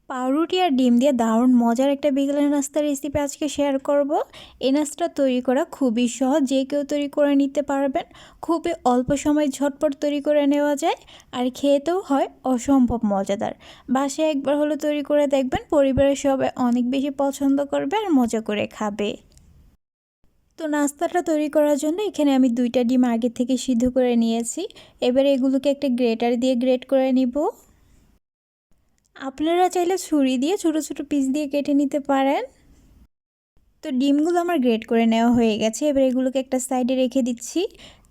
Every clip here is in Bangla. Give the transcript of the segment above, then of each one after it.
পাউরুটি আর ডিম দিয়ে দারুণ মজার একটা বিকেলের নাস্তার রেসিপি আজকে শেয়ার করব। এই নাস্তা তৈরি করা খুবই সহজ, যে কেউ তৈরি করে নিতে পারবেন। খুবই অল্প সময় ঝটপট তৈরি করে নেওয়া যায় আর খেতেও হয় অসম্ভব মজাদার। বাসায় একবার হলো তৈরি করে দেখবেন, পরিবারের সবাই অনেক বেশি পছন্দ করবে আর মজা করে খাবে। তো নাস্তাটা তৈরি করার জন্য এখানে আমি 2টা ডিম আগে থেকে সিদ্ধ করে নিয়েছি। এবার এগুলোকে একটা গ্রেটার দিয়ে গ্রেট করে নিব। আপনারা চাইলে ছুরি দিয়ে ছোট ছোট পিস দিয়ে কেটে নিতে পারেন। তো ডিমগুলো আমার গ্রেট করে নেওয়া হয়ে গেছে। এবার এগুলোকে একটা সাইডে রেখে দিচ্ছি।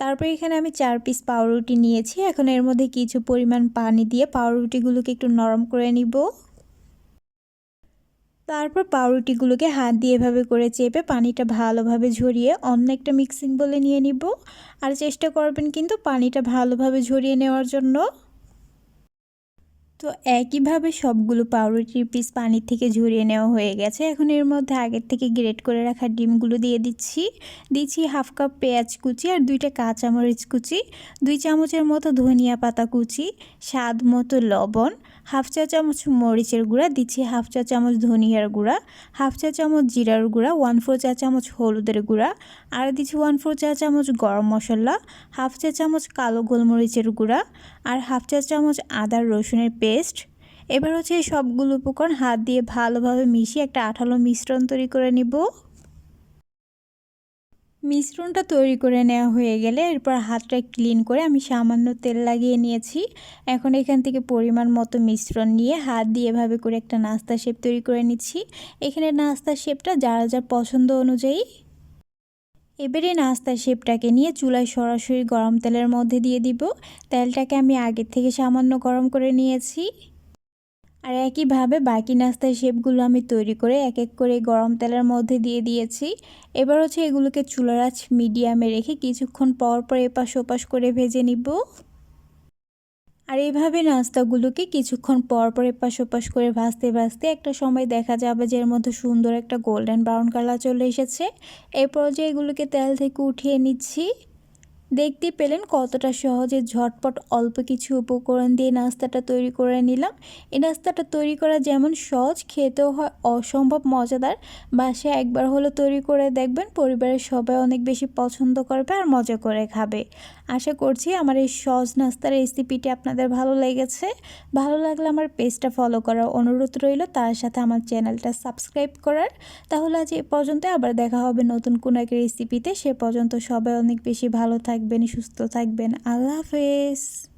তারপর এখানে আমি 4 পিস পাউরুটি নিয়েছি। এখন এর মধ্যে কিছু পরিমাণ পানি দিয়ে পাউরুটিগুলোকে একটু নরম করে নিব। তারপর পাউরুটিগুলোকে হাত দিয়ে এভাবে করে চেপে পানিটা ভালোভাবে ঝরিয়ে অন্য একটা মিক্সিং বলে নিয়ে নিব। আর চেষ্টা করবেন কিন্তু পানিটা ভালোভাবে ঝরিয়ে নেওয়ার জন্য। তো একইভাবে সবগুলো পাউরুটির পিস পানি থেকে ঝরিয়ে নেওয়া হয়ে গেছে। এখন এর মধ্যে আগের থেকে গ্রেট করে রাখা ডিমগুলো দিয়ে দিচ্ছি 1/2 কাপ পেঁয়াজ কুচি আর 2টা কাঁচামরিচ কুচি, 2 চামচের মতো ধনিয়া পাতা কুচি, স্বাদ মতো লবণ, 1/2 চা চামচ মরিচের গুঁড়া, দিচ্ছি 1/2 চা চামচ ধনিয়ার গুঁড়া, 1/2 চা চামচ জিরার গুঁড়া, 1/4 চা চামচ হলুদের গুঁড়া, আর দিচ্ছি 1/4 চা চামচ গরম মশলা, 1/2 চা চামচ কালো গোলমরিচের গুঁড়া, আর 1/2 চা চামচ আদা রসুনের পেস্ট। এবার হচ্ছে এই সবগুলো উপকরণ হাত দিয়ে ভালোভাবে মিশিয়ে একটা আঠালো মিশ্রণ তৈরি করে নিব। মিশ্রণটা তৈরি করে নেওয়া হয়ে গেলে এরপর হাতটা ক্লিন করে আমি সামান্য তেল লাগিয়ে নিয়েছি। এখন এখান থেকে পরিমাণ মতো মিশ্রণ নিয়ে হাত দিয়ে এভাবে করে একটা নাস্তা শেপ তৈরি করে নিচ্ছি। এখানে নাস্তার শেপটা যার যার পছন্দ অনুযায়ী। এবারে নাস্তার শেপটাকে নিয়ে চুলায় সরাসরি গরম তেলের মধ্যে দিয়ে দিব। তেলটাকে আমি আগের থেকে সামান্য গরম করে নিয়েছি। আর একইভাবে বাকি নাস্তার শেপগুলো আমি তৈরি করে এক এক করে গরম তেলের মধ্যে দিয়ে দিয়েছি। এবার হচ্ছে এগুলোকে চুলার আঁচ মিডিয়ামে রেখে কিছুক্ষণ পর পর এপাশ ওপাশ করে ভেজে নিব। আর এইভাবে নাস্তাগুলোকে কিছুক্ষণ পর পর এপাশ ওপাশ করে ভাজতে ভাজতে একটা সময় দেখা যাবে যে এর মধ্যে সুন্দর একটা গোল্ডেন ব্রাউন কালার চলে এসেছে। এই পর্যায়ে এগুলোকে তেল থেকে উঠিয়ে নিচ্ছি। দেখতে পেলেন কতটা সহজে ঝটপট অল্প কিছু উপকরণ দিয়ে নাস্তাটা তৈরি করে নিলাম। এই নাস্তাটা তৈরি করা যেমন সহজ, খেতেও হয় অসম্ভব মজাদার। বাসায় একবার হলো তৈরি করে দেখবেন, পরিবারের সবাই অনেক বেশি পছন্দ করবে আর মজা করে খাবে। আশা করছি আমার এই সহজ নাস্তার রেসিপিটি আপনাদের ভালো লেগেছে। ভালো লাগলে আমার পেজটা ফলো করার অনুরোধ রইল, তার সাথে আমার চ্যানেলটা সাবস্ক্রাইব করার। তাহলে আজ এ পর্যন্ত, আবার দেখা হবে নতুন কোনো এক রেসিপিতে। সে পর্যন্ত সবাই অনেক বেশি ভালো থাকবেন, সুস্থ থাকবেন। আল্লাহ হাফেজ।